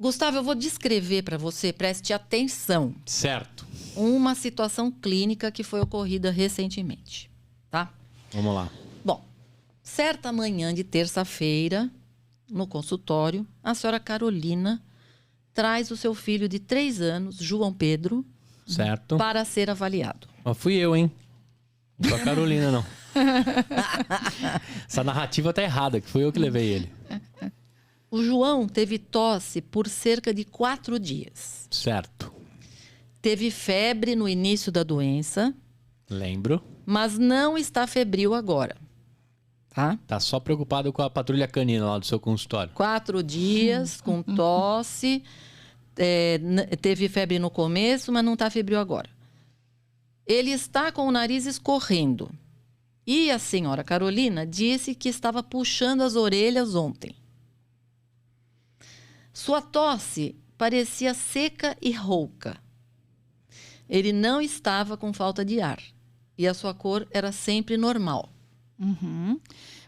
Gustavo, eu vou descrever para você, preste atenção. Certo. Uma situação clínica que foi ocorrida recentemente, tá? Vamos lá. Bom, certa manhã de terça-feira, no consultório, a senhora Carolina traz o seu filho de 3 anos, João Pedro, Certo. para ser avaliado. Mas fui eu, hein? Não foi a Carolina, não. Essa narrativa tá errada, que fui eu que levei ele. O João teve tosse por cerca de 4 dias. Certo. Teve febre no início da doença, Lembro. mas não está febril agora. Tá? Tá só preocupado com a patrulha canina lá do seu consultório. 4 dias com tosse, teve febre no começo, mas não está febril agora. Ele está com o nariz escorrendo. E a senhora Carolina disse que estava puxando as orelhas ontem. Sua tosse parecia seca e rouca. Ele não estava com falta de ar. E a sua cor era sempre normal. Uhum.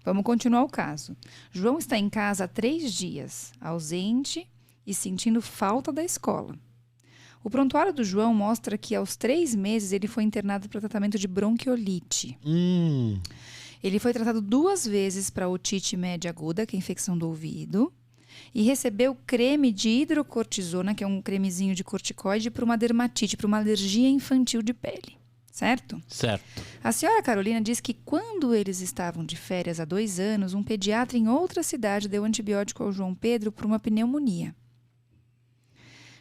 Vamos continuar o caso. João está em casa há 3 dias, ausente e sentindo falta da escola. O prontuário do João mostra que aos 3 meses ele foi internado para tratamento de bronquiolite. Ele foi tratado 2 vezes para otite média aguda, que é a infecção do ouvido, e recebeu creme de hidrocortisona, que é um cremezinho de corticoide, para uma dermatite, para uma alergia infantil de pele. Certo? Certo. A senhora Carolina diz que quando eles estavam de férias há 2 anos, um pediatra em outra cidade deu antibiótico ao João Pedro por uma pneumonia.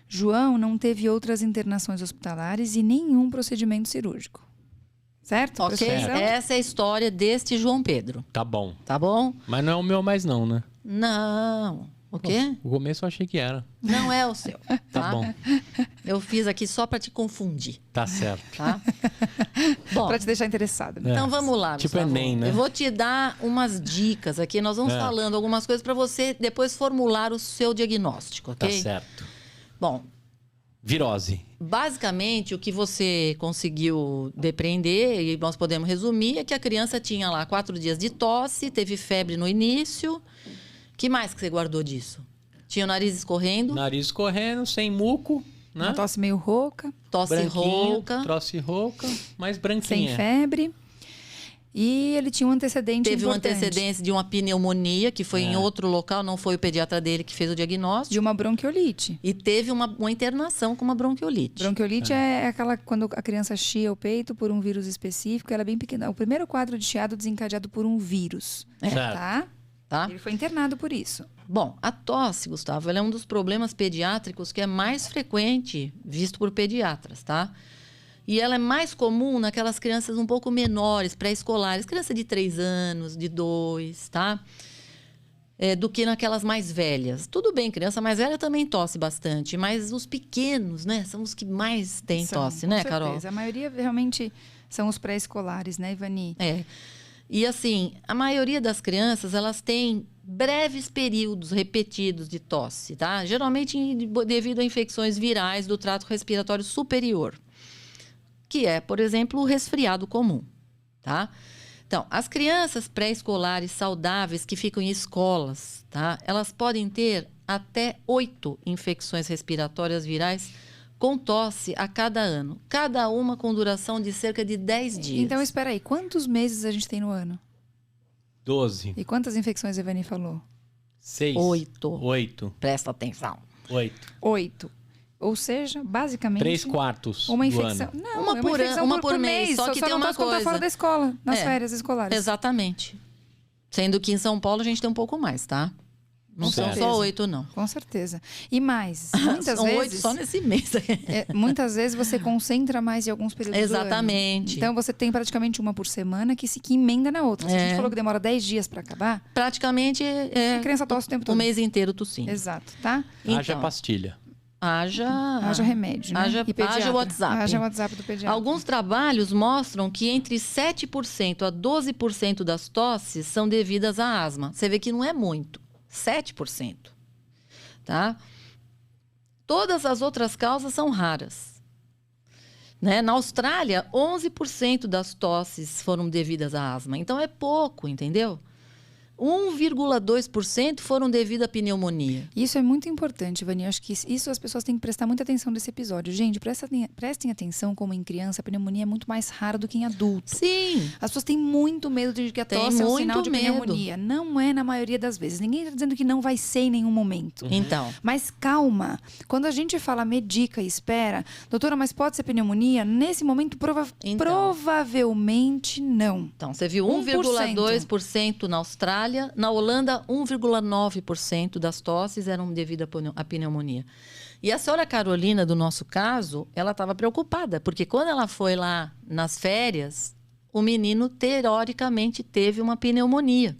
João não teve outras internações hospitalares e nenhum procedimento cirúrgico. Certo? Ok? Essa é a história deste João Pedro. Tá bom. Tá bom? Mas não é o meu mais não, né? Não. O quê? O começo eu achei que era. Não é o seu. Tá bom. Eu fiz aqui só para te confundir. Tá certo. Tá? Bom, Para te deixar interessado. Né? então vamos lá, Tipo Gustavo. Enem, né? Eu vou te dar umas dicas aqui. Nós vamos falando algumas coisas para você depois formular o seu diagnóstico, ok? Tá certo. Bom, virose. Basicamente, o que você conseguiu depreender, e nós podemos resumir, é que a criança tinha lá 4 dias de tosse, teve febre no início. Que mais que você guardou disso? Tinha o nariz escorrendo. Nariz escorrendo, sem muco, né? Uma tosse meio rouca. Tosse rouca. Tosse rouca, mas branquinha. Sem febre. E ele tinha um antecedente Teve importante. um antecedente de uma pneumonia, que foi em outro local, não foi o pediatra dele que fez o diagnóstico. De uma bronquiolite. E teve uma internação com uma bronquiolite. Bronquiolite é aquela quando a criança chia o peito por um vírus específico, ela é bem pequena. O primeiro quadro de chiado desencadeado por um vírus. Tá? Ele foi internado por isso. Bom, a tosse, Gustavo, ela é um dos problemas pediátricos que é mais frequente visto por pediatras, tá? E ela é mais comum naquelas crianças um pouco menores, pré-escolares, criança de 3 anos, de 2, tá? Do que naquelas mais velhas. Tudo bem, criança mais velha também tosse bastante, mas os pequenos, né, são os que mais têm tosse, né, Carol? A maioria realmente são os pré-escolares, né, Ivani? E assim, a maioria das crianças, elas têm breves períodos repetidos de tosse, tá? Geralmente devido a infecções virais do trato respiratório superior, que é, por exemplo, o resfriado comum, tá? Então, as crianças pré-escolares saudáveis que ficam em escolas, tá? Elas podem ter até 8 infecções respiratórias virais com tosse a cada ano. Cada uma com duração de cerca de 10 dias. Então, espera aí. Quantos meses a gente tem no ano? 12. E quantas infecções a Ivani falou? 6. 8. Presta atenção. 8. Ou seja, basicamente... 3/4 uma do infecção. ano. Não, uma por mês. Só que tem uma coisa. Tá fora da escola, nas férias escolares. Exatamente. Sendo que em São Paulo a gente tem um pouco mais, tá? Não são só 8, não. Com certeza. E mais, muitas são vezes... 8 só nesse mês. Muitas vezes você concentra mais em alguns períodos Exatamente. do ano. Então você tem praticamente uma por semana que emenda na outra. Se a gente falou que demora 10 dias para acabar... Praticamente a criança tosse o tempo todo. O mês inteiro tossindo. Exato, tá? Haja pastilha. Haja remédio, né? Haja WhatsApp. Haja WhatsApp do pediatra. Alguns trabalhos mostram que entre 7% a 12% das tosses são devidas à asma. Você vê que não é muito. 7%. Tá? Todas as outras causas são raras. Né? Na Austrália, 11% das tosses foram devidas à asma. Então é pouco, entendeu? 1,2% foram devido à pneumonia. Isso é muito importante, Vani. Acho que isso as pessoas têm que prestar muita atenção nesse episódio. Gente, prestem atenção como em criança a pneumonia é muito mais rara do que em adulto. Sim. As pessoas têm muito medo de que a tosse é um sinal de pneumonia. Não é na maioria das vezes. Ninguém está dizendo que não vai ser em nenhum momento. Então. Mas calma. Quando a gente fala medica e espera, doutora, mas pode ser pneumonia? Nesse momento, provavelmente não. Então, você viu 1,2% na Austrália. Na Holanda, 1,9% das tosses eram devido à pneumonia. E a senhora Carolina, do nosso caso, ela estava preocupada, porque quando ela foi lá nas férias, o menino, teoricamente, teve uma pneumonia.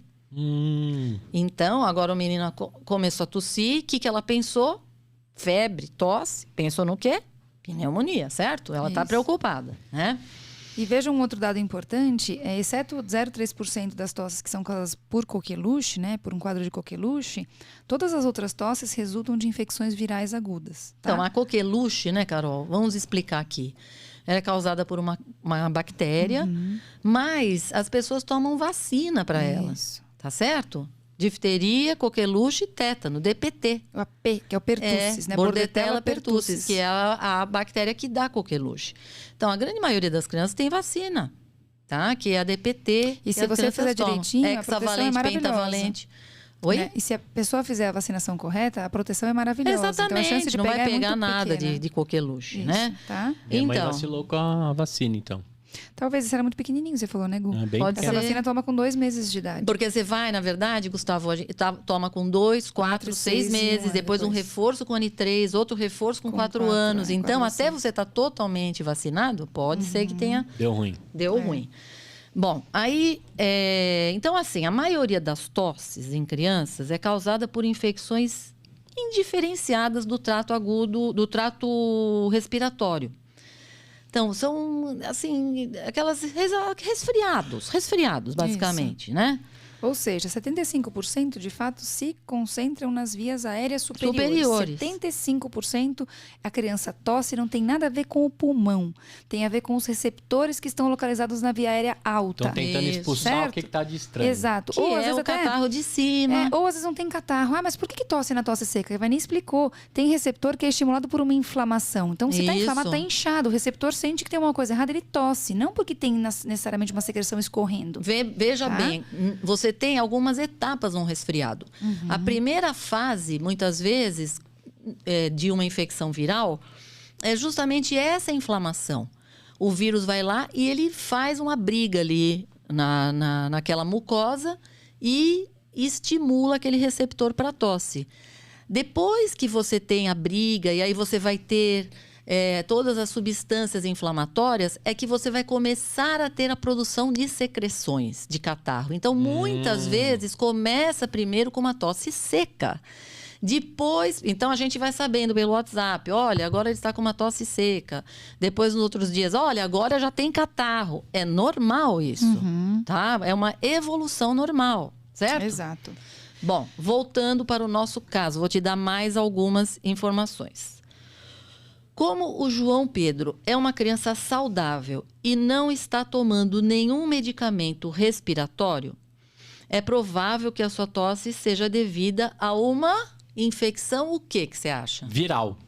Então, agora o menino começou a tossir. O que ela pensou? Febre, tosse. Pensou no quê? Pneumonia, certo? Ela está preocupada, né? E veja um outro dado importante, exceto 0,3% das tosses que são causadas por coqueluche, né, por um quadro de coqueluche, todas as outras tosses resultam de infecções virais agudas. Tá? Então, a coqueluche, né, Carol? Vamos explicar aqui. Ela é causada por uma bactéria, mas as pessoas tomam vacina para ela, tá certo? Difteria, coqueluche e tétano, DPT. O AP, que é o pertussis, né? Bordetella pertussis, que é a bactéria que dá coqueluche. Então, a grande maioria das crianças tem vacina, tá? Que é a DPT. E se você fizer direitinho, a proteção é maravilhosa. Pentavalente. Oi? Né? E se a pessoa fizer a vacinação correta, a proteção é maravilhosa. Exatamente, então a chance de não pegar vai pegar é nada de coqueluche, isso, né? Tá? Minha mãe vacilou com a vacina, então. Talvez isso era muito pequenininho, você falou, né, Gu? Pode Essa ser. vacina toma com 2 meses de idade. Porque você vai, na verdade, Gustavo, a gente toma com 2, 4, 6 meses, depois um reforço com ano 3, outro reforço com 4 anos. Então, até você estar totalmente vacinado, pode ser que tenha... Deu ruim. Deu ruim. Bom, aí... Então, assim, a maioria das tosses em crianças é causada por infecções indiferenciadas do trato agudo, do trato respiratório. Então, são, assim, aquelas resfriados, basicamente, né? Ou seja, 75% de fato se concentram nas vias aéreas superiores. 75% a criança tosse não tem nada a ver com o pulmão. Tem a ver com os receptores que estão localizados na via aérea alta. Estão tentando expulsar o que está de estranho. Exato. Que ou às vezes o catarro de cima. Ou às vezes não tem catarro. Mas por que tosse na tosse seca? Vai nem explicou. Tem receptor que é estimulado por uma inflamação. Então, se está inflamado, está inchado. O receptor sente que tem uma coisa errada, ele tosse. Não porque tem necessariamente uma secreção escorrendo. Veja bem, você tem algumas etapas no resfriado. A primeira fase, muitas vezes, de uma infecção viral, é justamente essa inflamação. O vírus vai lá e ele faz uma briga ali naquela mucosa e estimula aquele receptor para tosse. Depois que você tem a briga, e aí você vai ter... todas as substâncias inflamatórias, é que você vai começar a ter a produção de secreções de catarro. Então, muitas vezes, começa primeiro com uma tosse seca. Depois, então a gente vai sabendo pelo WhatsApp, olha, agora ele está com uma tosse seca. Depois, nos outros dias, olha, agora já tem catarro. É normal isso, tá? É uma evolução normal, certo? Exato. Bom, voltando para o nosso caso, vou te dar mais algumas informações. Como o João Pedro é uma criança saudável e não está tomando nenhum medicamento respiratório, é provável que a sua tosse seja devida a uma infecção, o que você acha? Viral.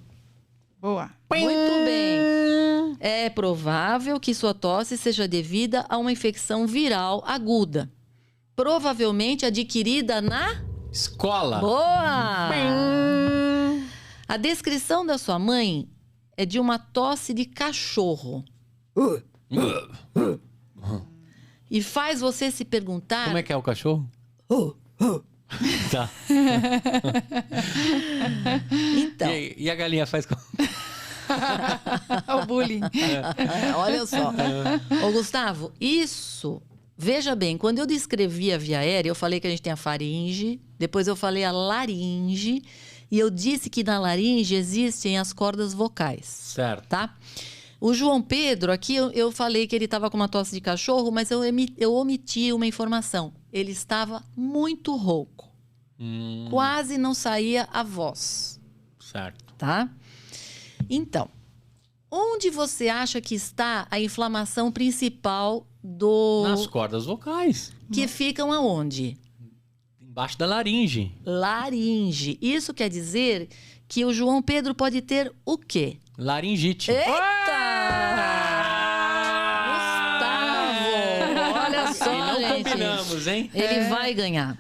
Boa. Muito bem. É provável que sua tosse seja devida a uma infecção viral aguda, provavelmente adquirida na... escola. Boa! A descrição da sua mãe é de uma tosse de cachorro. E faz você se perguntar... Como é que é o cachorro? Tá. Então... E a galinha faz como? O bullying. Olha só. Ô, Gustavo, isso... Veja bem, quando eu descrevi a via aérea, eu falei que a gente tem a faringe, depois eu falei a laringe... E eu disse que na laringe existem as cordas vocais. Certo. Tá? O João Pedro, aqui eu falei que ele estava com uma tosse de cachorro, mas eu omiti uma informação. Ele estava muito rouco. Quase não saía a voz. Certo. Tá? Então, onde você acha que está a inflamação principal Nas cordas vocais. que ficam aonde? Embaixo da laringe. Laringe. Isso quer dizer que o João Pedro pode ter o quê? Laringite. Gustavo! Olha só, E não gente. combinamos, hein? Ele vai ganhar.